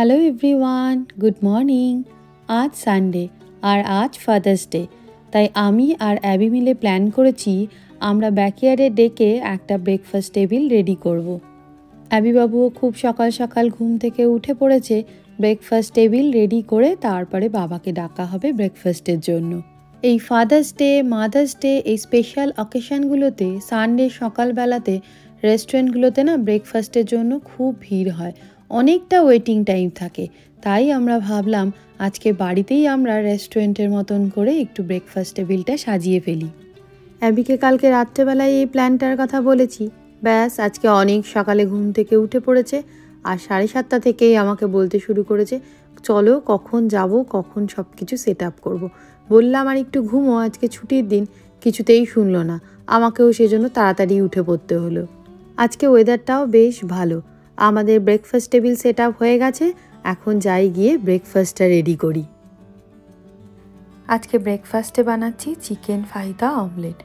Hello everyone, good morning. আজ Sunday আর আজ father's day, তাই আমি আর অ্যাবি মিলে প্ল্যান করেছি আমরা ব্যাকইয়ার্ডে ডেকে একটা ব্রেকফাস্ট টেবিল রেডি করব। অ্যাবি বাবুও খুব সকাল সকাল ঘুম থেকে উঠে পড়েছে। ব্রেকফাস্ট টেবিল রেডি করে তারপরে বাবাকে ডাকা হবে ব্রেকফাস্টের জন্য। এই ফাদার্স ডে, মাদার্স ডে, এই স্পেশাল অকেশানগুলোতে সানডে সকালবেলাতে রেস্টুরেন্টগুলোতে না ব্রেকফাস্টের জন্য খুব ভিড় হয়, অনেকটা ওয়েটিং টাইম থাকে। তাই আমরা ভাবলাম আজকে বাড়িতেই আমরা রেস্টুরেন্টের মতন করে একটু ব্রেকফাস্ট টেবিলটা সাজিয়ে ফেলি। অ্যাবিকে কালকে রাত্রেবেলায় এই প্ল্যানটার কথা বলেছি, ব্যাস আজকে অনেক সকালে ঘুম থেকে উঠে পড়েছে আর 7:30 থেকেই আমাকে বলতে শুরু করেছে, চলো কখন যাব, কখন সব কিছু সেট আপ করবো। বললাম আর একটু ঘুমো, আজকে ছুটির দিন। কিছুতেই শুনলো না, আমাকেও সেজন্য তাড়াতাড়ি উঠে পড়তে হলো। আজকে ওয়েদারটাও বেশ ভালো। আমাদের ব্রেকফাস্ট টেবিল সেট আপ হয়ে গেছে, এখন যাই গিয়ে ব্রেকফাস্টটা রেডি করি। আজকে ব্রেকফাস্টে বানাচ্ছি চিকেন ফাহিতা অমলেট।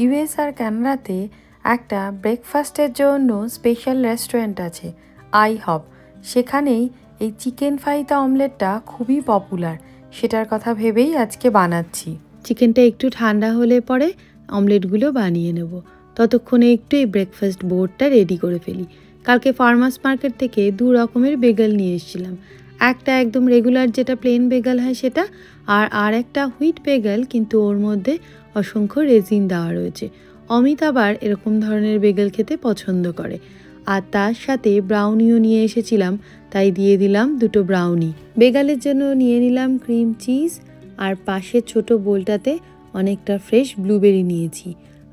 ইউএস আর কানাডাতে একটা ব্রেকফাস্টের জন্য স্পেশাল রেস্টুরেন্ট আছে, আইহপ। সেখানেই এই চিকেন ফাহিতা অমলেটটা খুবই পপুলার, সেটার কথা ভেবেই আজকে বানাচ্ছি। চিকেনটা একটু ঠান্ডা হলে পরে অমলেটগুলো বানিয়ে নেব, ততক্ষণে একটু এই ব্রেকফাস্ট বোর্ডটা রেডি করে ফেলি। কালকে ফার্মার্স মার্কেট থেকে 2 রকমের বেগেল নিয়ে এসেছিলাম। একটা একদম রেগুলার যেটা প্লেন বেগেল হয় সেটা, আর একটা হুইট বেগেল, কিন্তু ওর মধ্যে অসংখ্য রেজিন দেওয়া রয়েছে। অমিত আবার এরকম ধরনের বেগেল খেতে পছন্দ করে। আর তার সাথে ব্রাউনিও নিয়ে এসেছিলাম, তাই দিয়ে দিলাম 2 ব্রাউনি। বেগালের জন্য নিয়ে নিলাম ক্রিম চিজ, আর পাশের ছোট বোলটাতে অনেকটা ফ্রেশ ব্লুবেরি নিয়েছি।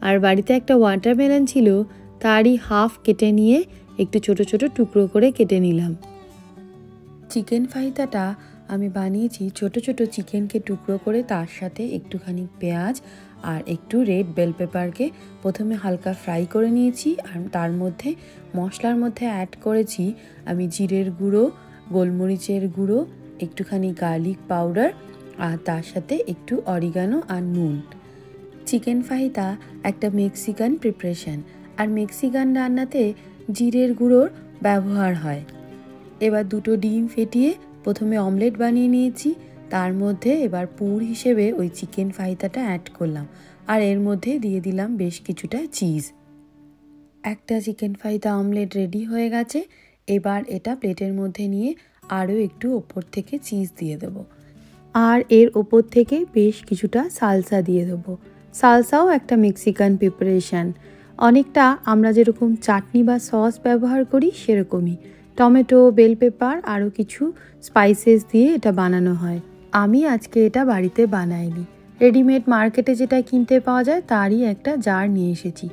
আর বাড়িতে একটা ওয়াটারমেলন ছিল, তারই হাফ কেটে নিয়ে একটু ছোট ছোট টুকরো করে কেটে নিলাম। চিকেন ফাহিতাটা আমি বানিয়েছি ছোট ছোট চিকেনকে টুকরো করে, তার সাথে একটুখানি পেঁয়াজ আর একটু রেড বেল পেপারকে প্রথমে হালকা ফ্রাই করে নিয়েছি। আর তার মধ্যে মশলার মধ্যে অ্যাড করেছি আমি জিরের গুঁড়ো, গোলমরিচের গুঁড়ো, একটুখানি গার্লিক পাউডার, আর তার সাথে একটু অরিগানো আর নুন। চিকেন ফাহিতা একটা মেক্সিকান প্রিপারেশন, আর মেক্সিকান রান্নাতে জিরের গুঁড়োর ব্যবহার হয়। এবার 2 ডিম ফেটিয়ে প্রথমে অমলেট বানিয়ে নিয়েছি, তার মধ্যে এবার পুর হিসেবে ওই চিকেন ফাহিতাটা অ্যাড করলাম, আর এর মধ্যে দিয়ে দিলাম বেশ কিছুটা চিজ। একটা চিকেন ফাহিতা অমলেট রেডি হয়ে গেছে। এবার এটা প্লেটের মধ্যে নিয়ে আরও একটু ওপর থেকে চিজ দিয়ে দেবো, আর এর ওপর থেকে বেশ কিছুটা সালসা দিয়ে দেবো। সালসাও একটা মেক্সিকান প্রিপারেশান, অনেকটা আমরা যেরকম চাটনি বা সস ব্যবহার করি সেরকমই। টমেটো, বেল পেপার, আরও কিছু স্পাইসেস দিয়ে এটা বানানো হয়। আমি আজকে এটা বাড়িতে বানাইনি, রেডিমেড মার্কেটে যেটা কিনতে পাওয়া যায় তারই একটা জার নিয়ে এসেছি।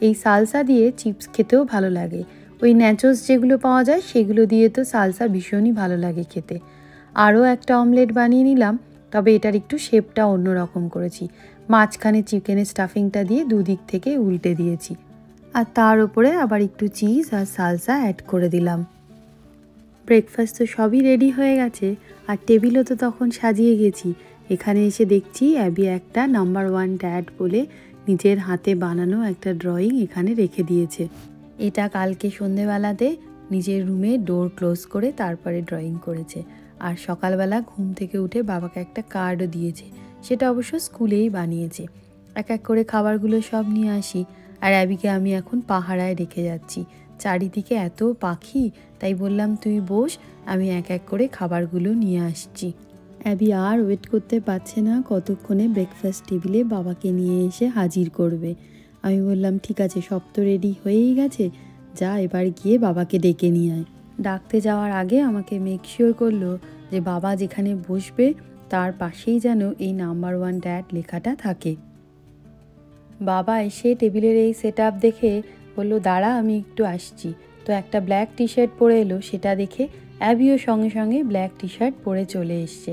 এই সালসা দিয়ে চিপস খেতেও ভালো লাগে, ওই ন্যাচোস যেগুলো পাওয়া যায় সেগুলো দিয়ে তো সালসা ভীষণই ভালো লাগে খেতে। আরও একটা অমলেট বানিয়ে নিলাম, তবে এটার একটু শেপটা অন্যরকম করেছি। মাঝখানে চিকেনের স্টাফিংটা দিয়ে দুদিক থেকে উল্টে দিয়েছি, আর তার উপরে আবার একটু চিজ আর সালসা অ্যাড করে দিলাম। ব্রেকফাস্ট তো সবই রেডি হয়ে গেছে, আর টেবিলও তো তখন সাজিয়ে গেছি। এখানে এসে দেখছি অ্যাবি একটা নাম্বার 1 ড্যাড বলে নিজের হাতে বানানো একটা ড্রয়িং এখানে রেখে দিয়েছে। এটা কালকে সন্ধেবেলাতে নিজের রুমে ডোর ক্লোজ করে তারপরে ড্রয়িং করেছে। আর সকালবেলা ঘুম থেকে উঠে বাবাকে একটা কার্ডও দিয়েছে, সেটা অবশ্য স্কুলেই বানিয়েছে। এক এক করে খাবারগুলো সব নিয়ে আসি, আর অ্যাবিকে আমি এখন পাহারায় রেখে যাচ্ছি। চারিদিকে এত পাখি, তাই বললাম তুই বস, আমি এক এক করে খাবারগুলো নিয়ে আসছি। অ্যাবি আর ওয়েট করতে পারছে না কতক্ষণে ব্রেকফাস্ট টেবিলে বাবাকে নিয়ে এসে হাজির করবে। আমি বললাম ঠিক আছে, সব তো রেডি হয়েই গেছে, যা এবার গিয়ে বাবাকে ডেকে নিয়ে আয়। ডাকতে যাওয়ার আগে আমাকে মেক শিওর করলো যে বাবা যেখানে বসবে তার পাশেই যেন এই নাম্বার 1 ড্যাড লেখাটা থাকে। বাবা এসে টেবিলের এই সেট আপ দেখে বললো দাঁড়া আমি একটু আসছি। তো একটা ব্ল্যাক টি শার্ট পরে এলো, সেটা দেখে অ্যাবিও সঙ্গে সঙ্গে ব্ল্যাক টি শার্ট পরে চলে এসছে।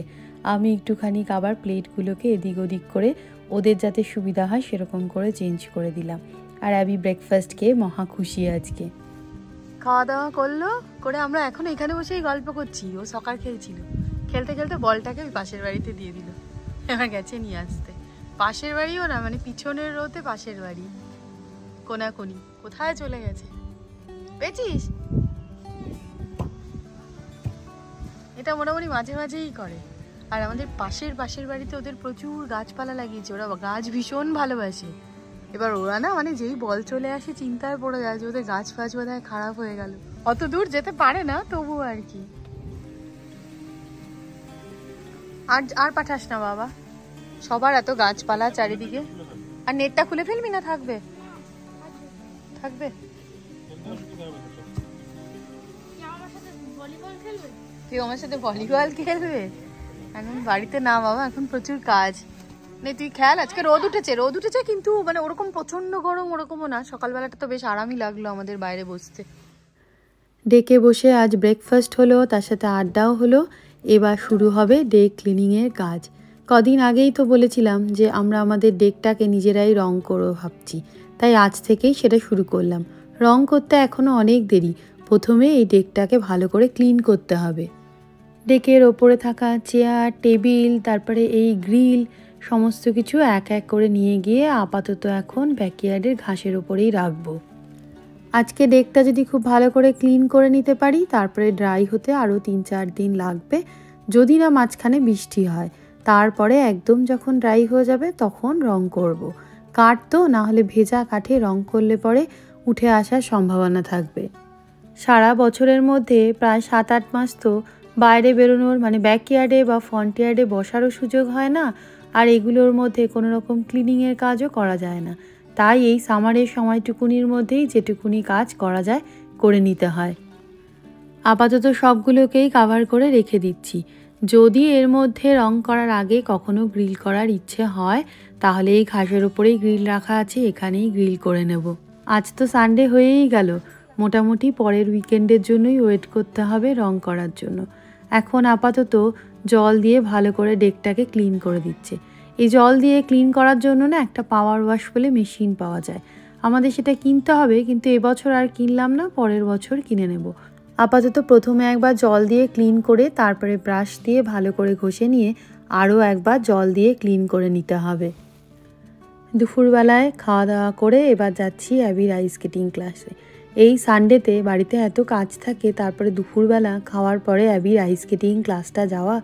আমি একটুখানি আবার প্লেটগুলোকে এদিক ওদিক করে ওদের যাতে সুবিধা হয় সেরকম করে চেঞ্জ করে দিলাম। আর অ্যাবি ব্রেকফাস্ট খেয়ে মহা খুশি আজকে। খাওয়া দাওয়া করলো, করে আমরা এখন এখানে বসেই গল্প করছি। ও সকার খেলছিল, খেলতে খেলতে বলটাকে ওই পাশের বাড়িতে দিয়ে দিল, এবার গেছে নিয়ে আসতে। পাশের বাড়িও না, মানে পিছনের রোতে পাশের বাড়ি, কোনাকুনি কোথায় চলে গেছে। পেয়েছিস? এটা মোটামুটি মাঝে মাঝেই করে। আর আমাদের পাশের বাড়িতে ওদের প্রচুর গাছপালা লাগিয়েছে, ওরা গাছ ভীষণ ভালোবাসে। এবার ওরা না মানে যেই বল চলে আসে চিন্তায় পড়ে যায় যে ওদের গাছ ফাছ বোধহয় খারাপ হয়ে গেল, অত দূর যেতে পারে না তবু আর কি। আর পাঠাস না বাবা, সবার এত গাছপালা চারিদিকে। আর নেটটা খুলে ফেলবি না থাকবে? থাকবে। কেউ আমার সাথে ভলিবল খেলবে? এখন বাড়িতে না বাবা, এখন প্রচুর কাজ নেই, তুই খেল। আজকে রোদ উঠেছে কিন্তু মানে ওরকম প্রচন্ড গরম ওরকমও না। সকালবেলাটা তো বেশ আরামই লাগলো আমাদের বাইরে বসতে। ডেকে বসে আজ ব্রেকফাস্ট হলো, তার সাথে আড্ডাও হলো। এবার শুরু হবে ডে ক্লিনিংয়ের কাজ। কদিন আগেই তো বলেছিলাম যে আমরা আমাদের ডেকটাকে নিজেরাই রং করবো ভাবছি, তাই আজ থেকেই সেটা শুরু করলাম। রং করতে এখনও অনেক দেরি। প্রথমে এই ডেকটাকে ভালো করে ক্লিন করতে হবে। ডেকের ওপরে থাকা চেয়ার, টেবিল, তারপরে এই গ্রিল সমস্ত কিছু এক এক করে নিয়ে গিয়ে আপাতত এখন ব্যাকইয়ার্ডের ঘাসের ওপরেই রাখবো। আজকে ডেকটা যদি খুব ভালো করে ক্লিন করে নিতে পারি, তারপরে ড্রাই হতে আরও 3-4 দিন লাগবে, যদি না মাঝখানে বৃষ্টি হয়। তারপরে একদম যখন ড্রাই হয়ে যাবে তখন রং করব। কাঠ তো, না হলে ভেজা কাঠে রং করলে পরে উঠে আসার সম্ভাবনা থাকবে। সারা বছরের মধ্যে প্রায় 7-8 মাস তো বাইরে বেরোনোর মানে ব্যাকইয়ার্ডে বা ফ্রন্টইয়ার্ডে বসারও সুযোগ হয় না, আর এগুলোর মধ্যে কোনো রকম ক্লিনিংয়ের কাজও করা যায় না। তাই এই সামারের সময়টুকুনির মধ্যেই যেটুকুনি কাজ করা যায় করে নিতে হয়। আপাতত সবগুলোকেই কাভার করে রেখে দিচ্ছি। যদি এর মধ্যে রং করার আগে কখনো গ্রিল করার ইচ্ছে হয়, তাহলে এই ঘাসের ওপরেই গ্রিল রাখা আছে, এখানেই গ্রিল করে নেব। আজ তো সানডে হয়েই গেল, মোটামুটি পরের উইকেন্ডের জন্যই ওয়েট করতে হবে রং করার জন্য। এখন আপাতত জল দিয়ে ভালো করে ডেকটাকে ক্লিন করে দিচ্ছে। এই জল দিয়ে ক্লিন করার জন্য না একটা পাওয়ার ওয়াশ বলে মেশিন পাওয়া যায়, আমাদের সেটা কিনতে হবে, কিন্তু এবছর আর কিনলাম না, পরের বছর কিনে নেব। আপাতত প্রথমে একবার জল দিয়ে ক্লিন করে তারপরে ব্রাশ দিয়ে ভালো করে ঘষে নিয়ে আরও একবার জল দিয়ে ক্লিন করে নিতে হবে। দুপুরবেলায় খাওয়া দাওয়া করে এবার যাচ্ছি অ্যাবির আইস স্কেটিং ক্লাসে। এই সানডেতে বাড়িতে এত কাজ থাকে, তারপরে দুপুরবেলা খাওয়ার পরে অ্যাবির আইস স্কেটিং ক্লাসটা যাওয়া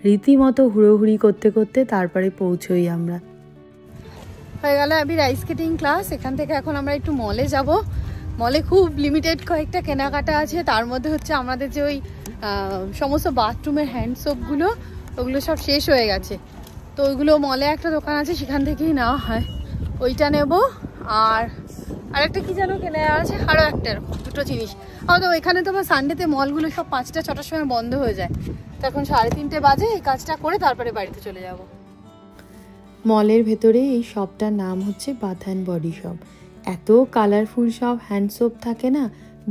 রীতিমতো হুড়োহুড়ি করতে করতে তারপরে পৌঁছোই আমরা। হয়ে গেল অ্যাবির আইস স্কেটিং ক্লাস। এখান থেকে এখন আমরা একটু মলে যাব। মলে খুব লিমিটেড কয়েকটা কেনাকাটা আছে, তার মধ্যে হচ্ছে আমাদের যে ওই সমস্ত বাথরুমের হ্যান্ড সোপগুলো, ওগুলো সব শেষ হয়ে গেছে। তো ওইগুলো মলে একটা দোকান আছে, সেখান থেকেই নেওয়া হয়, ওইটা নেব। আর আরেকটা কি যেন কেনা আছে, আরও একটা, দুটো জিনিস। তো এখানে তো আমার সানডেতে মলগুলো সব 5টা-6টার সময় বন্ধ হয়ে যায়, তো এখন 3:30 বাজে। এই কাজটা করে তারপরে বাড়িতে চলে যাব। মলের ভেতরে এই শপটার নাম হচ্ছে বাথ অ্যান্ড বডি শপ। এত কালারফুল সব হ্যান্ড সোপ থাকে না,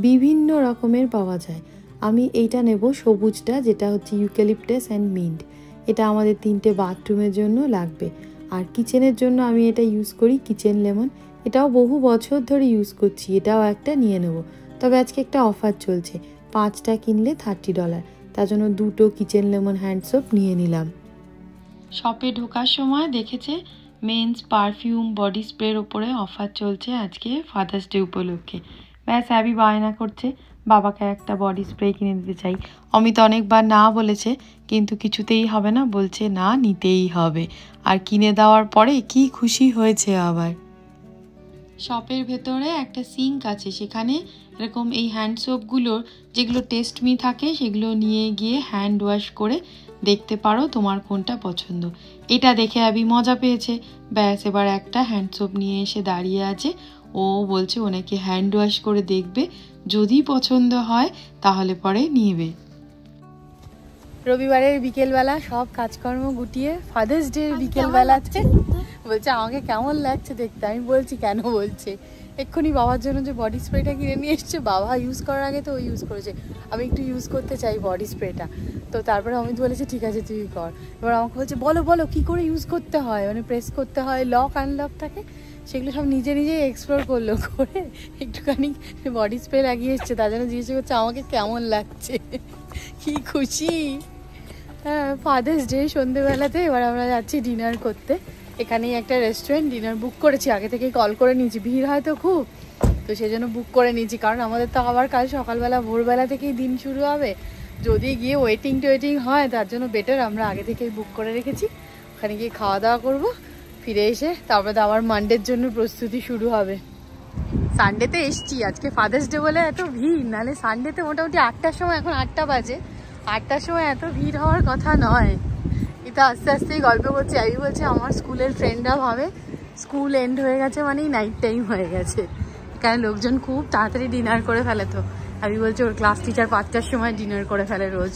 বিভিন্ন রকমের পাওয়া যায়। আমি এইটা নেব, সবুজটা, যেটা হচ্ছে ইউক্যালিপটাস অ্যান্ড মিন্ট। এটা আমাদের 3টে বাথরুমের জন্য লাগবে। আর কিচেনের জন্য আমি এটা ইউজ করি কিচেন লেমন, এটাও বহু বছর ধরে ইউজ করছি, এটাও একটা নিয়ে নেব। তবে আজকে একটা অফার চলছে, 5টা কিনলে $30, তার জন্য 2টো কিচেন লেমন হ্যান্ড সোপ নিয়ে নিলাম। শপে ঢোকার সময় দেখেছে মেন্স পারফিউম বডি স্প্রের ওপরে অফার চলছে আজকে ফাদার্স ডে উপলক্ষে। ব্যাস অ্যাবি বায়না করছে বাবাকে একটা বডি স্প্রে কিনে দিতে চাই। অমিত অনেকবার না বলেছে, কিন্তু কিছুতেই হবে না, বলছে না নিতেই হবে। আর কিনে দেওয়ার পরে কি খুশি হয়েছে আবার। শপের ভেতরে একটা সিঙ্ক আছে, সেখানে এরকম এই হ্যান্ড সোপগুলোর যেগুলো টেস্ট মি থাকে সেগুলো নিয়ে গিয়ে হ্যান্ড ওয়াশ করে দেখতে পারো তোমার কোনটা পছন্দ। এটা দেখে অ্যাবি মজা পেয়েছে, ব্যাস এবার একটা হ্যান্ড সোপ নিয়ে এসে দাঁড়িয়ে আছে। ও বলছে ওনাকে হ্যান্ড ওয়াশ করে দেখবে, যদি পছন্দ হয় তাহলে পরে নিবে। রবিবারের বিকেলবেলা সব কাজকর্ম গুটিয়ে ফাদার্স ডে বিকেলবেলাতে বলছে আমাকে কেমন লাগছে দেখতে। আমি বলছি কেন, বলছে এক্ষুনি বাবার জন্য যে বডি স্প্রেটা কিনে নিয়ে এসছে, বাবা ইউজ করার আগে তো ও ইউজ করেছে, আমি একটু ইউজ করতে চাই বডি স্প্রেটা। তো তারপরে অমিত বলেছে ঠিক আছে তুই কর। এবার আমাকে বলছে বলো বলো কী করে ইউজ করতে হয়, মানে প্রেস করতে হয়, লক আনলক থাকে, সেগুলো সব নিজে নিজেই এক্সপ্লোর করলো, করে একটুখানি বডি স্প্রে লাগিয়ে এসছে। তার জন্য জিজ্ঞেস করছে আমাকে কেমন লাগছে। কি খুশি। হ্যাঁ, ফাদার্স ডে সন্ধ্যেবেলাতে এবার আমরা যাচ্ছি ডিনার করতে। এখানেই একটা রেস্টুরেন্ট, ডিনার বুক করেছি, আগে থেকেই কল করে নিয়েছি, ভিড় হয় তো খুব, তো সেই জন্য বুক করে নিয়েছি, কারণ আমাদের তো আবার কাল সকালবেলা ভোরবেলা থেকেই দিন শুরু হবে। যদি গিয়ে ওয়েটিং হয় তার জন্য বেটার আমরা আগে থেকেই বুক করে রেখেছি। ওখানে গিয়ে খাওয়া দাওয়া করবো, ফিরে এসে তারপরে আবার মানডের জন্য প্রস্তুতি শুরু হবে। সানডেতে এসছি, আজকে ফাদার্স ডে বলে এত ভিড়, নাহলে সানডেতে মোটামুটি 8টার সময়, এখন 8টা বাজে, 8টার সময় এত ভিড় হওয়ার কথা নয়। এটা আস্তে আস্তেই গল্প করছি। আমি বলছি আমার স্কুলের ফ্রেন্ডরা ভাবে স্কুল এন্ড হয়ে গেছে মানেই নাইট টাইম হয়ে গেছে, কারণ লোকজন খুব তাড়াতাড়ি ডিনার করে ফেলে। তো আমি বলছি ওর ক্লাস টিচার 5টার সময় ডিনার করে ফেলে রোজ।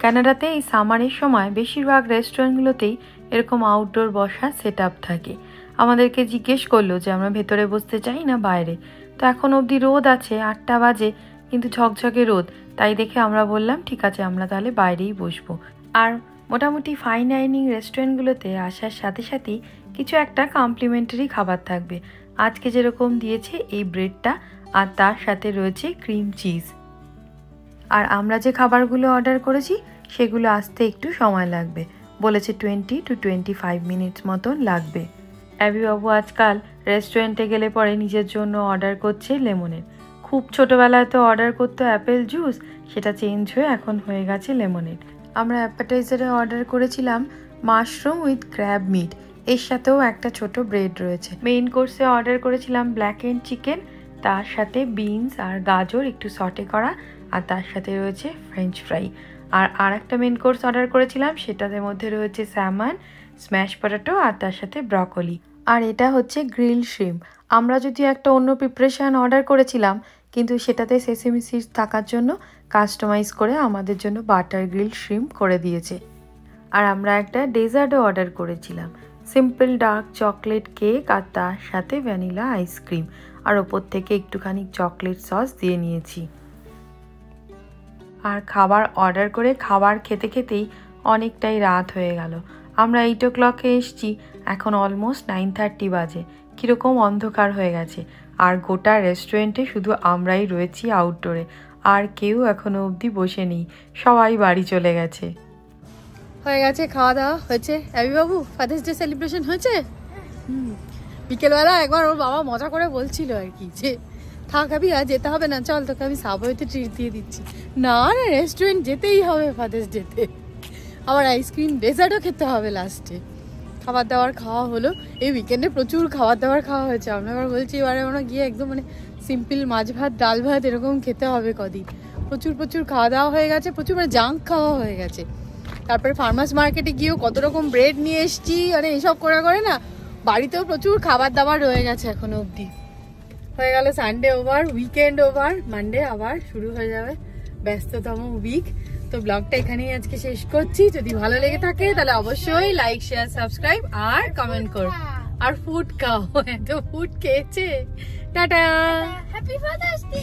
কানাডাতে এই সামারের সময় বেশিরভাগ রেস্টুরেন্টগুলোতেই এরকম আউটডোর বসার সেট আপ থাকে। আমাদেরকে জিজ্ঞেস করলো যে আমরা ভেতরে বসতে চাই না বাইরে। তো এখন অবধি রোদ আছে, 8টা বাজে, কিন্তু ঝকঝকে রোদ, তাই দেখে আমরা বললাম ঠিক আছে আমরা তাহলে বাইরেই বসবো। আর মোটামুটি ফাইন ডাইনিং রেস্টুরেন্টগুলোতে আসার সাথে সাথেই কিছু একটা কমপ্লিমেন্টারি খাবার থাকবে। আজকে যেরকম দিয়েছে এই ব্রেডটা, আর তার সাথে রয়েছে ক্রিম চিজ। আর আমরা যে খাবারগুলো অর্ডার করেছি সেগুলো আসতে একটু সময় লাগবে, বলেছে 20 to 25 মিনিটস মতন লাগবে। অ্যাবিবাবু আজকাল রেস্টুরেন্টে গেলে পরে নিজের জন্য অর্ডার করছে লেমনের। খুব ছোটোবেলায় তো অর্ডার করতো অ্যাপেল জুস, সেটা চেঞ্জ হয়ে এখন হয়ে গেছে লেমনেড। আমরা অ্যাপাটাইজারে অর্ডার করেছিলাম মাশরুম উইথ ক্র্যাব মিট, এর সাথেও একটা ছোট ব্রেড রয়েছে। মেইন কোর্সে অর্ডার করেছিলাম ব্ল্যাক এন্ড চিকেন, তার সাথে বিনস আর গাজর একটু সটে করা, আর তার সাথে রয়েছে ফ্রেঞ্চ ফ্রাই। আর একটা মেন কোর্স অর্ডার করেছিলাম, সেটার মধ্যে রয়েছে স্যামন, স্ম্যাশ পটেটো আর তার সাথে ব্রকলি। আর এটা হচ্ছে গ্রিল শ্রিম্প। আমরা যদি একটা অন্য প্রিপারেশান অর্ডার করেছিলাম, কিন্তু সেটাতে সেসেমি সিডস থাকার জন্য কাস্টমাইজ করে আমাদের জন্য বাটার গ্রিল শ্রিম্প করে দিয়েছে। আর আমরা একটা ডেজার্টও অর্ডার করেছিলাম, সিম্পল ডার্ক চকলেট কেক আর তার সাথে ভ্যানিলা আইসক্রিম, আর ওপর থেকে একটুখানি চকলেট সস দিয়ে নিয়েছি। আর খাবার অর্ডার করে খাবার খেতে খেতেই অনেকটাই রাত হয়ে গেল। আমরা 8 o'clock-এ এসছি, এখন অলমোস্ট 9:30 বাজে। কীরকম অন্ধকার হয়ে গেছে, আর গোটা রেস্টুরেন্টে শুধু আমরাই রয়েছি আউটডোরে, আর কেউ এখনো অবধি বসে নেই, সবাই বাড়ি চলে গেছে। হয়ে গেছে খাওয়া দাওয়া হয়েছে। অ্যাবিবাবু ফাদার্স ডে সেলিব্রেশন হয়েছে? বিকেলবেলা একবার ওর বাবা মজা করে বলছিল আর কি যে থাক আবি আর যেতে হবে না, চল তোকে আমি সাবওয়েতে ট্রিট দিয়ে দিচ্ছি। না না, রেস্টুরেন্ট যেতেই হবে ফাদার্স ডেতে, আবার আইসক্রিম ডেজার্টও খেতে হবে লাস্টে। খাবার দাবার খাওয়া হলো, এই উইকেন্ডে প্রচুর খাবার দাবার খাওয়া হয়েছে। আমরা এবার বলছি এবারে আমরা গিয়ে একদম মানে সিম্পল মাছ ভাত ডাল ভাত এরকম খেতে হবে কদিন। প্রচুর খাওয়া দাওয়া হয়ে গেছে, প্রচুর মানে জাঙ্ক খাওয়া হয়ে গেছে। তারপরে ফার্মার্স মার্কেটে গিয়েও কত রকম ব্রেড নিয়ে এসছি, মানে এইসব করে না, বাড়িতেও প্রচুর খাবার দাবার রয়ে গেছে এখনো অবধি। হয়ে গেল Sunday over, weekend over, Monday আবার শুরু হয়ে যাবে ব্যস্ততম উইক। তো ব্লগটা এখানেই আজকে শেষ করছি। যদি ভালো লেগে থাকে তাহলে অবশ্যই লাইক শেয়ার সাবস্ক্রাইব আর কমেন্ট করো। আর ফুড খাও, এত ফুড খেয়েছে। Tata, happy father's day.